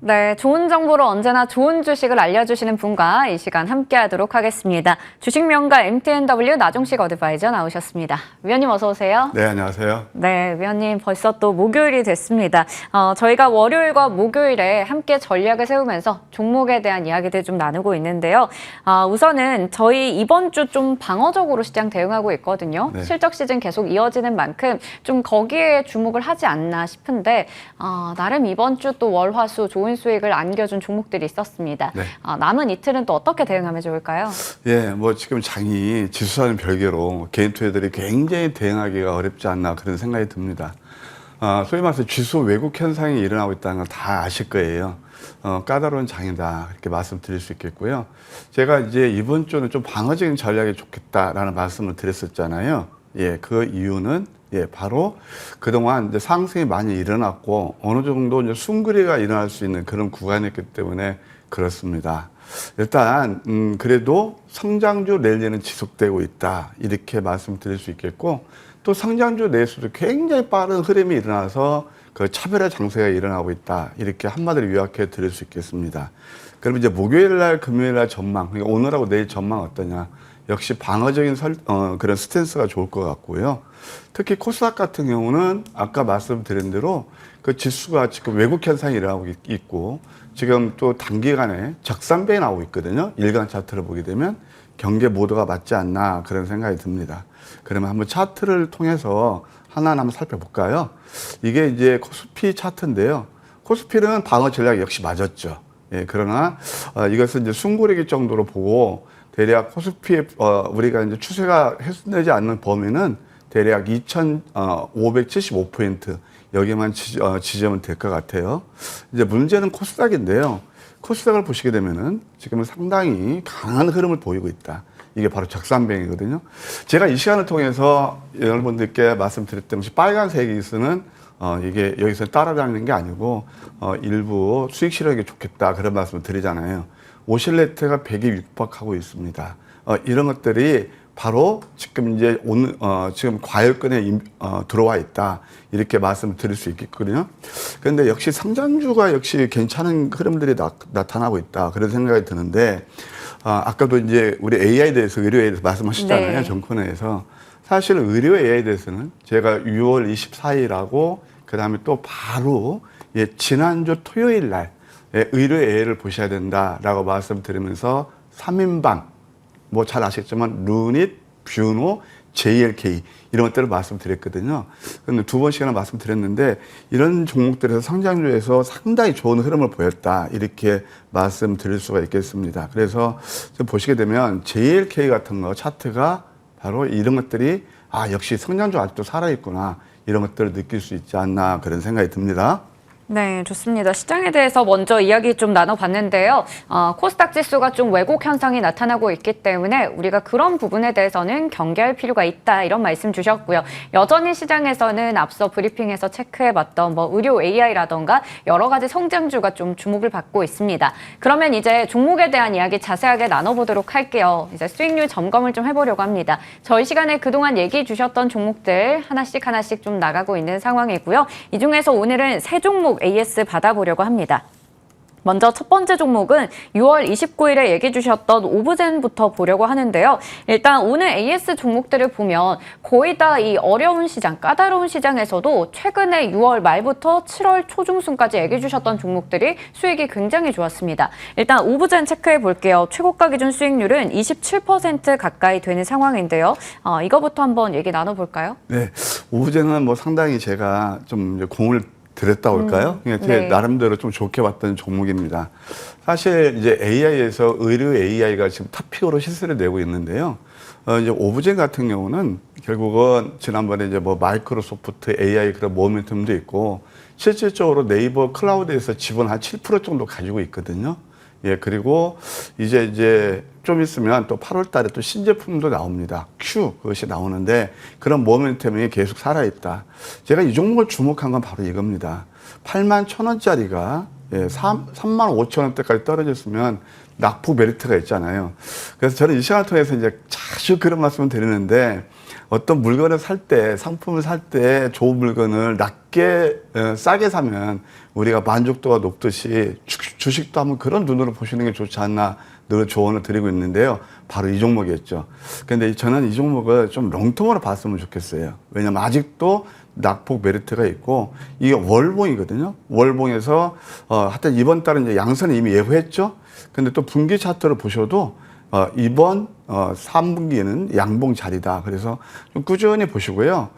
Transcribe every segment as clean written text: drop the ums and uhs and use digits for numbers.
네, 좋은 정보로 언제나 좋은 주식을 알려주시는 분과 이 시간 함께하도록 하겠습니다. 주식명가 MTNW 나종식 어드바이저 나오셨습니다. 위원님 어서 오세요. 네, 안녕하세요. 네, 위원님 벌써 또 목요일이 됐습니다. 저희가 월요일과 목요일에 함께 전략을 세우면서 종목에 대한 이야기들 좀 나누고 있는데요. 우선은 저희 이번 주 좀 방어적으로 시장 대응하고 있거든요. 네. 실적 시즌 계속 이어지는 만큼 좀 거기에 주목을 하지 않나 싶은데 나름 이번 주 또 월화수 좋은 수익을 안겨준 종목들이 있었습니다. 네. 남은 이틀은 또 어떻게 대응하면 좋을까요? 예, 뭐 지금 장이 지수와는 별개로 개인 투자들이 굉장히 대응하기가 어렵지 않나 그런 생각이 듭니다. 소위 말해서 지수 왜곡 현상이 일어나고 있다는 걸 다 아실 거예요. 까다로운 장이다 이렇게 말씀드릴 수 있겠고요. 제가 이제 이번 주는 좀 방어적인 전략이 좋겠다라는 말씀을 드렸었잖아요. 예, 그 이유는 바로 그동안 이제 상승이 많이 일어났고 어느 정도 이제 숨거리가 일어날 수 있는 그런 구간이었기 때문에 그렇습니다. 일단 그래도 성장주 랠리는 지속되고 있다 이렇게 말씀드릴 수 있겠고 또 성장주 내에서도 굉장히 빠른 흐름이 일어나서 그 차별화 장세가 일어나고 있다 이렇게 한마디로 요약해 드릴 수 있겠습니다. 그럼 이제 목요일 날 금요일 날 전망, 그러니까 오늘하고 내일 전망 어떠냐? 역시 방어적인 그런 스탠스가 좋을 것 같고요. 특히 코스닥 같은 경우는 아까 말씀드린 대로 그 지수가 지금 왜곡 현상이 일어나고 있고 지금 또 단기간에 적산배에 나오고 있거든요. 일간 차트를 보게 되면 경계 모드가 맞지 않나 그런 생각이 듭니다. 그러면 한번 차트를 통해서 하나하나 한번 살펴볼까요? 이게 이제 코스피 차트인데요. 코스피는 방어 전략이 역시 맞았죠. 예, 그러나 이것은 이제 숨고르기 정도로 보고 대략 코스피에 우리가 이제 추세가 훼손되지 않는 범위는 대략 2,575포인트 여기만 지점은 될 것 같아요. 이제 문제는 코스닥인데요. 코스닥을 보시게 되면은 지금은 상당히 강한 흐름을 보이고 있다. 이게 바로 적산병이거든요. 제가 이 시간을 통해서 여러분들께 말씀드렸던 것이 빨간색이 쓰는 이게 여기서 따라다니는 게 아니고 일부 수익 실현이 좋겠다 그런 말씀을 드리잖아요. 오실레트가 100에 육박하고 있습니다. 이런 것들이 바로 지금 이제 오늘 지금 과열권에 들어와 있다 이렇게 말씀을 드릴 수 있겠거든요. 그런데 역시 성장주가 역시 괜찮은 흐름들이 나타나고 있다 그런 생각이 드는데 아까도 이제 우리 AI에 대해서 의료 AI에 대해서 말씀하셨잖아요. 네. 정코너에서 사실 의료 AI에 대해서는 제가 6월 24일하고 그 다음에 또 바로 지난주 토요일 날 의료 AI를 보셔야 된다라고 말씀드리면서 3인방 뭐 잘 아시겠지만 루닛, 뷰노, JLK 이런 것들을 말씀드렸거든요. 그런데 두 번씩이나 말씀드렸는데 이런 종목들에서 성장주에서 상당히 좋은 흐름을 보였다 이렇게 말씀드릴 수가 있겠습니다. 그래서 좀 보시게 되면 JLK 같은 거 차트가 바로 이런 것들이 역시 성장주 아직도 살아있구나 이런 것들을 느낄 수 있지 않나 그런 생각이 듭니다. 네, 좋습니다. 시장에 대해서 먼저 이야기 좀 나눠봤는데요. 코스닥 지수가 좀 왜곡 현상이 나타나고 있기 때문에 우리가 그런 부분에 대해서는 경계할 필요가 있다 이런 말씀 주셨고요. 여전히 시장에서는 앞서 브리핑에서 체크해봤던 뭐 의료 AI라던가 여러 가지 성장주가 좀 주목을 받고 있습니다. 그러면 이제 종목에 대한 이야기 자세하게 나눠보도록 할게요. 이제 수익률 점검을 좀 해보려고 합니다. 저희 시간에 그동안 얘기해 주셨던 종목들 하나씩 좀 나가고 있는 상황이고요. 이 중에서 오늘은 세 종목 AS 받아보려고 합니다. 먼저 첫 번째 종목은 6월 29일에 얘기해 주셨던 오브젠부터 보려고 하는데요. 일단 오늘 AS 종목들을 보면 거의 다 이 어려운 시장, 까다로운 시장에서도 최근에 6월 말부터 7월 초중순까지 얘기해 주셨던 종목들이 수익이 굉장히 좋았습니다. 일단 오브젠 체크해 볼게요. 최고가 기준 수익률은 27% 가까이 되는 상황인데요. 이거부터 한번 얘기 나눠볼까요? 네, 오브젠은 뭐 상당히 제가 좀 공을 들였다고 할까요? 네. 나름대로 좀 좋게 봤던 종목입니다. 사실 이제 AI에서 의료 AI가 지금 탑픽으로 시세를 내고 있는데요. 이제 오브젠 같은 경우는 결국은 지난번에 이제 뭐 마이크로소프트 AI 그런 모멘텀도 있고 실질적으로 네이버 클라우드에서 지분 한 7% 정도 가지고 있거든요. 예, 그리고 이제 좀 있으면 또 8월 달에 또 신제품도 나옵니다. Q, 그것이 나오는데 그런 모멘텀이 계속 살아있다. 제가 이 종목을 주목한 건 바로 이겁니다. 81,000원짜리가 35,000원대까지 떨어졌으면 낙폭 메리트가 있잖아요. 그래서 저는 이 시간을 통해서 이제 자주 그런 말씀을 드리는데 어떤 물건을 살 때, 상품을 살 때 좋은 물건을 낮게, 싸게 사면 우리가 만족도가 높듯이 주식도 한번 그런 눈으로 보시는 게 좋지 않나 늘 조언을 드리고 있는데요. 바로 이 종목이었죠. 근데 저는 이 종목을 좀 롱텀으로 봤으면 좋겠어요. 왜냐면 아직도 낙폭 메리트가 있고 이게 월봉이거든요. 월봉에서 하여튼 이번 달은 이제 양선을 이미 예고했죠. 근데 또 분기 차트를 보셔도 이번 3분기에는 양봉 자리다. 그래서 좀 꾸준히 보시고요.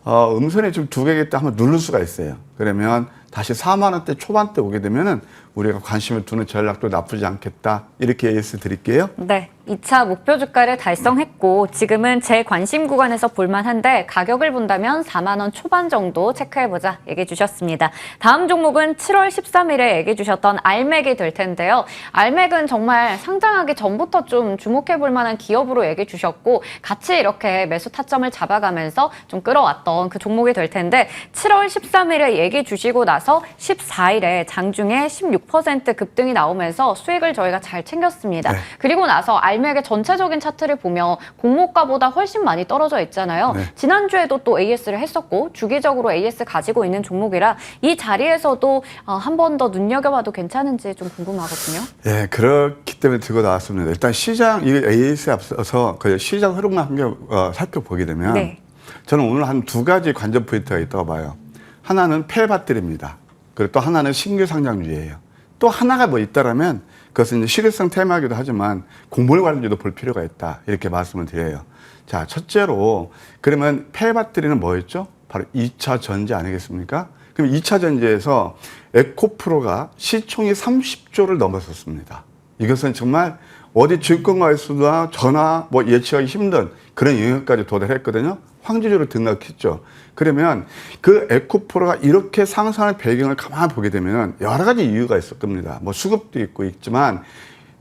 음선이 좀 두 개겠다 때 한번 누를 수가 있어요. 그러면 다시 4만 원대 초반대 오게 되면은 우리가 관심을 두는 전략도 나쁘지 않겠다. 이렇게 예시 드릴게요. 네. 2차 목표 주가를 달성했고 지금은 제 관심 구간에서 볼만한데 가격을 본다면 4만 원 초반 정도 체크해보자 얘기해 주셨습니다. 다음 종목은 7월 13일에 얘기해 주셨던 알맥이 될 텐데요. 알맥은 정말 상장하기 전부터 좀 주목해 볼 만한 기업으로 얘기해 주셨고 같이 이렇게 매수 타점을 잡아가면서 좀 끌어왔던 그 종목이 될 텐데 7월 13일에 얘기해 주시고 나서 14일에 장중에 16% 급등이 나오면서 수익을 저희가 잘 챙겼습니다. 네. 그리고 나서 알맥의 전체적인 차트를 보면 공모가보다 훨씬 많이 떨어져 있잖아요. 네. 지난주에도 또 AS를 했었고 주기적으로 AS 가지고 있는 종목이라 이 자리에서도 한 번 더 눈여겨봐도 괜찮은지 좀 궁금하거든요. 예, 그렇기 때문에 들고 나왔습니다. 일단 시장, 이게 AS에 앞서서 그 시장 흐름만 한번 살펴보게 되면 네. 저는 오늘 한 두 가지 관전 포인트가 있다고 봐요. 하나는 폐배터리입니다. 그리고 또 하나는 신규 상장주예요. 또 하나가 뭐 있다라면 그것은 이제 시대성 테마이기도 하지만 곡물 관련주도 볼 필요가 있다. 이렇게 말씀을 드려요. 자, 첫째로 그러면 폐배터리는 뭐였죠? 바로 2차 전지 아니겠습니까? 그럼 2차 전지에서 에코프로가 시총이 30조를 넘었었습니다. 이것은 정말 어디 증권가에서나 전화 뭐 예측하기 힘든 그런 영역까지 도달했거든요. 황제주로 등락했죠. 그러면 그 에코프로가 이렇게 상승하는 배경을 가만히 보게 되면 여러 가지 이유가 있을 겁니다. 뭐 수급도 있고 있지만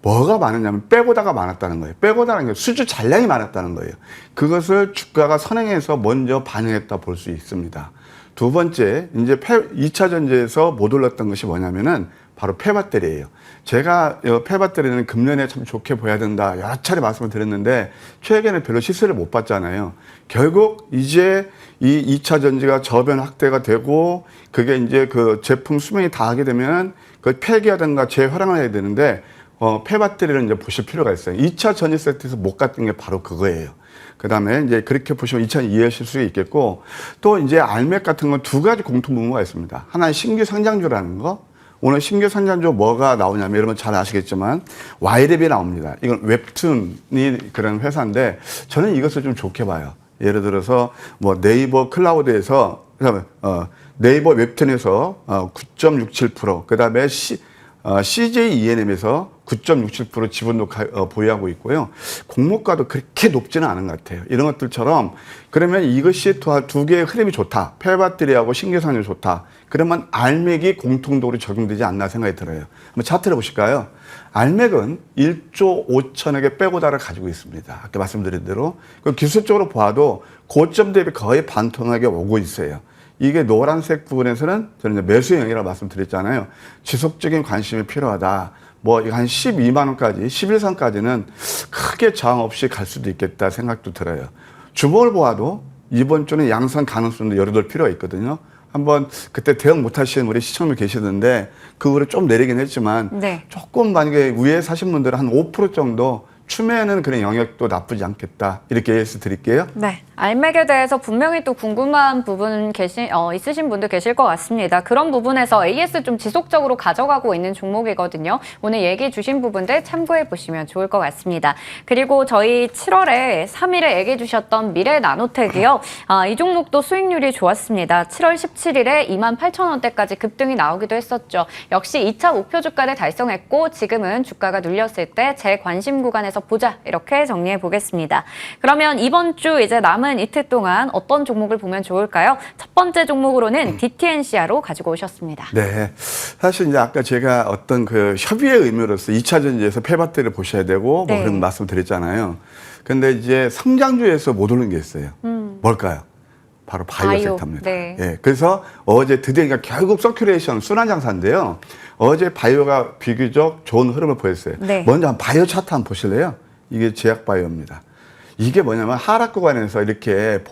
뭐가 많았냐면 빼고다가 많았다는 거예요. 빼고다라는 게 수주 잔량이 많았다는 거예요. 그것을 주가가 선행해서 먼저 반영했다 볼 수 있습니다. 두 번째, 이제 2차 전지에서 못 올랐던 것이 뭐냐면은 바로 폐배터리예요. 제가 폐배터리는 금년에 참 좋게 보여야 된다. 여러 차례 말씀을 드렸는데 최근에 별로 시세를 못 봤잖아요. 결국 이제 이 2차 전지가 저변 확대가 되고 그게 이제 그 제품 수명이 다하게 되면 그 폐기하든가 재활용을 해야 되는데 폐배터리를 이제 보실 필요가 있어요. 2차 전지 세트에서 못 갔던 게 바로 그거예요. 그 다음에 이제 그렇게 보시면 2차 이해하실 수 있겠고 또 이제 알맥 같은 건 두 가지 공통 분모가 있습니다. 하나는 신규 상장주라는 거. 오늘 신규 상장주 뭐가 나오냐면 여러분 잘 아시겠지만 와이랩이 나옵니다. 이건 웹툰이 그런 회사인데 저는 이것을 좀 좋게 봐요. 예를 들어서 뭐 네이버 클라우드에서 그다음에 네이버 웹툰에서 9.67% 그다음에 CJ ENM에서 9.67% 지분도 보유하고 있고요. 공모가도 그렇게 높지는 않은 것 같아요. 이런 것들처럼 그러면 이것이 두 개의 흐름이 좋다. 폐배터리하고 신규 상장이 좋다. 그러면 알맥이 공통적으로 적용되지 않나 생각이 들어요. 한번 차트를 보실까요? 알맥은 1조 5천억의 빼고다를 가지고 있습니다. 아까 말씀드린 대로. 기술적으로 봐도 고점 대비 거의 반토막에 오고 있어요. 이게 노란색 부분에서는 저는 이제 매수 영역이라고 말씀드렸잖아요. 지속적인 관심이 필요하다. 뭐 한 12만 원까지, 11선까지는 크게 저항 없이 갈 수도 있겠다 생각도 들어요. 주목을 보아도 이번 주는 양선 가능성도 열어둘 필요가 있거든요. 한번 그때 대응 못 하시는 우리 시청자 계시던데 그 후로 좀 내리긴 했지만 네. 조금 만약에 위에 사신 분들은 한 5% 정도 추매하는 그런 영역도 나쁘지 않겠다. 이렇게 예시 드릴게요. 네. 알맥에 대해서 분명히 또 궁금한 부분 있으신 분들 계실 것 같습니다. 그런 부분에서 AS 좀 지속적으로 가져가고 있는 종목이거든요. 오늘 얘기해 주신 부분들 참고해 보시면 좋을 것 같습니다. 그리고 저희 7월에 3일에 얘기해 주셨던 미래 나노텍이요. 이 종목도 수익률이 좋았습니다. 7월 17일에 28,000원대까지 급등이 나오기도 했었죠. 역시 2차 목표 주가를 달성했고 지금은 주가가 눌렸을 때 제 관심 구간에서 보자. 이렇게 정리해 보겠습니다. 그러면 이번 주 이제 남은 이틀 동안 어떤 종목을 보면 좋을까요? 첫 번째 종목으로는 DTNCR로 가지고 오셨습니다. 네. 사실 이제 아까 제가 어떤 그 협의의 의미로서 2차 전지에서 폐배터리를 보셔야 되고 네. 뭐 그런 말씀 드렸잖아요. 근데 이제 성장주에서 못 오는 게 있어요. 뭘까요? 바로 바이오 섹터입니다. 네. 예. 그래서 어제 드디어 그러니까 결국 서큘레이션 순환 장사인데요. 어제 바이오가 비교적 좋은 흐름을 보였어요. 네. 먼저 한 바이오 차트 한번 보실래요? 이게 제약 바이오입니다. 이게 뭐냐면 하락 구간에서 이렇게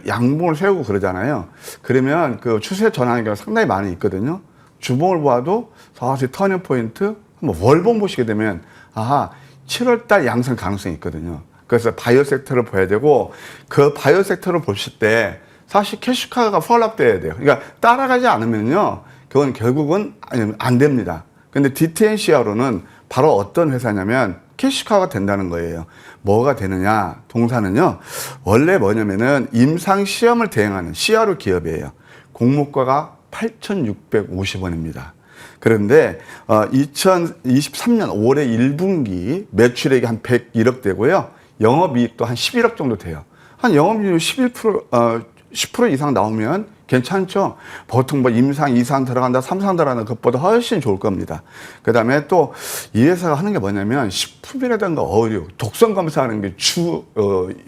양봉을 세우고 그러잖아요. 그러면 그 추세 전환의 경우가 상당히 많이 있거든요. 주봉을 보아도 사실 터닝 포인트, 한번 월봉 보시게 되면 아하 7월달 양성 가능성이 있거든요. 그래서 바이오 섹터를 봐야 되고 그 바이오 섹터를 보실 때 사실 캐시카가 펄업돼야 돼요. 그러니까 따라가지 않으면요, 그건 결국은 안 됩니다. 근데 DTNCR로는 바로 어떤 회사냐면 캐시카가 된다는 거예요. 뭐가 되느냐? 동사는요, 원래 뭐냐면은 임상 시험을 대행하는 CRO 기업이에요. 공모가가 8,650원입니다. 그런데 2023년 올해 1분기 매출액이 한 101억 되고요. 영업이익도 한 11억 정도 돼요. 한 영업이익 10% 이상 나오면 괜찮죠? 보통 뭐 임상 2상 들어간다, 3상 들어간다 그것보다 훨씬 좋을 겁니다. 그 다음에 또 이 회사가 하는 게 뭐냐면 식품이라든가 어류, 독성 검사하는 게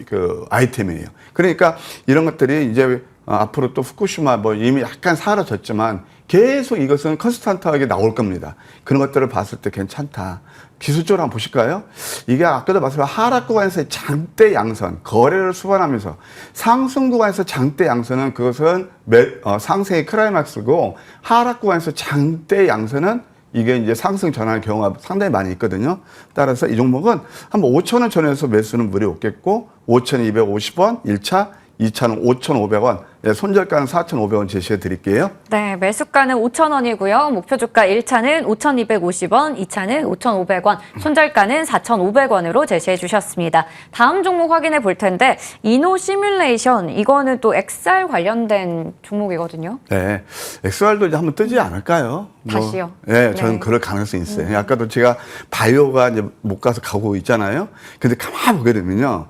그 아이템이에요. 그러니까 이런 것들이 이제 앞으로 또 후쿠시마 뭐 이미 약간 사라졌지만 계속 이것은 컨스탄트하게 나올 겁니다. 그런 것들을 봤을 때 괜찮다. 기술적으로 한번 보실까요? 이게 아까도 말씀드린 하락 구간에서의 장대 양선, 거래를 수반하면서 상승 구간에서 장대 양선은 그것은 상승의 클라이막스고, 하락 구간에서 장대 양선은 이게 이제 상승 전환의 경우가 상당히 많이 있거든요. 따라서 이 종목은 한번 5,000원 전에서 매수는 무리 없겠고, 5,250원 1차, 2차는 5,500원, 손절가는 4,500원 제시해 드릴게요. 네, 매수가는 5,000원이고요. 목표 주가 1차는 5,250원, 2차는 5,500원, 손절가는 4,500원으로 제시해 주셨습니다. 다음 종목 확인해 볼 텐데, 이노 시뮬레이션, 이거는 또 XR 관련된 종목이거든요. 네, XR도 이제 한번 뜨지 않을까요? 다시요? 네, 저는 네. 그럴 가능성이 있어요. 아까도 제가 바이오가 이제 못 가서 가고 있잖아요. 근데 가만히 보게 되면요,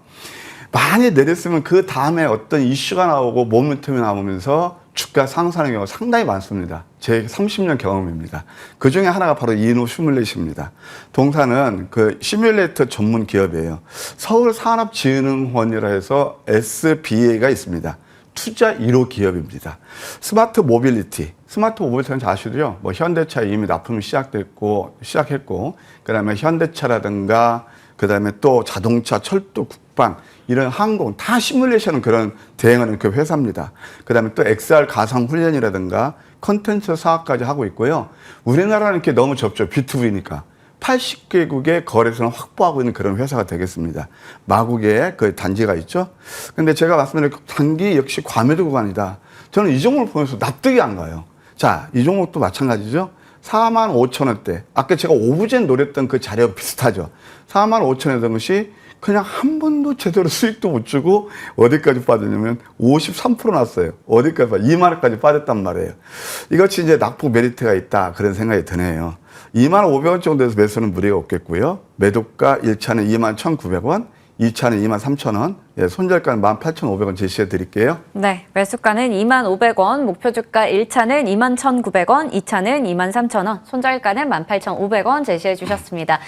많이 내렸으면 그 다음에 어떤 이슈가 나오고 모멘텀이 나오면서 주가 상승하는 경우가 상당히 많습니다. 제 30년 경험입니다. 그 중에 하나가 바로 이노 시뮬레이션입니다. 동사는 그 시뮬레이터 전문 기업이에요. 서울산업진흥원이라 해서 SBA가 있습니다. 투자 1호 기업입니다. 스마트 모빌리티는 잘 아시죠? 뭐 현대차 이미 납품이 시작했고, 그 다음에 현대차라든가, 그 다음에 또 자동차, 철도, 국방, 이런 항공 다 시뮬레이션은 그런 대행하는 그 회사입니다. 그 다음에 또 XR 가상 훈련이라든가 컨텐츠 사업까지 하고 있고요. 우리나라는 이렇게 너무 적죠. B2B니까. 80개국의 거래선을 확보하고 있는 그런 회사가 되겠습니다. 마국에 그 단지가 있죠. 근데 제가 말씀드린 단기 역시 과매도 구간이다. 저는 이 종목을 보면서 납득이 안 가요. 자, 이 종목도 마찬가지죠. 45,000원대. 아까 제가 오브젠 노렸던 그 자리하고 비슷하죠. 45,000원이던 것이 그냥 한 번도 제대로 수익도 못 주고 어디까지 빠졌냐면 53% 났어요. 어디까지 2만 원까지 빠졌단 말이에요. 이것이 이제 낙폭 메리트가 있다, 그런 생각이 드네요. 2만 500원 정도에서 매수는 무리가 없겠고요. 매도가 1차는 2만 1,900원, 2차는 2만 3,000원, 손절가는 18,500원 제시해 드릴게요. 네, 매수가는 2,500원, 목표 주가 1차는 21,900원, 2차는 23,000원, 손절가는 18,500원 제시해 주셨습니다.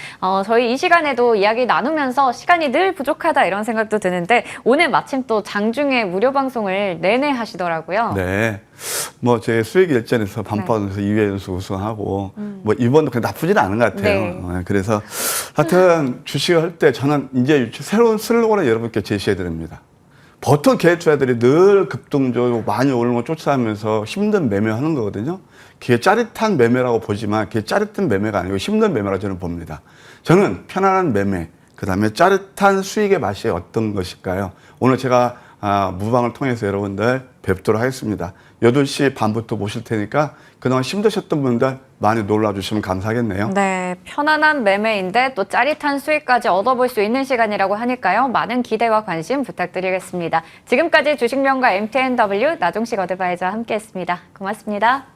저희 이 시간에도 이야기 나누면서 시간이 늘 부족하다 이런 생각도 드는데, 오늘 마침 또 장중에 무료 방송을 내내 하시더라고요. 네. 뭐 제 수익 일전에서 반판에서 2회 연속 우승하고 뭐 이번도 그냥 나쁘지는 않은 것 같아요. 네. 그래서 하여튼 주식을 할 때 저는 이제 새로운 슬로건을 여러분께 제시해 드립니다. 보통 개투자들이 늘 급등적으로 많이 오르는 걸 쫓아가면서 힘든 매매하는 거거든요. 그게 짜릿한 매매라고 보지만 그게 짜릿한 매매가 아니고 힘든 매매라고 저는 봅니다. 저는 편안한 매매, 그 다음에 짜릿한 수익의 맛이 어떤 것일까요? 오늘 제가 무방을 통해서 여러분들 뵙도록 하겠습니다. 8시 반부터 모실 테니까 그동안 힘드셨던 분들 많이 놀러주시면 감사하겠네요. 네, 편안한 매매인데 또 짜릿한 수익까지 얻어볼 수 있는 시간이라고 하니까요. 많은 기대와 관심 부탁드리겠습니다. 지금까지 주식명가 MTNW 나종식 어드바이저와 함께했습니다. 고맙습니다.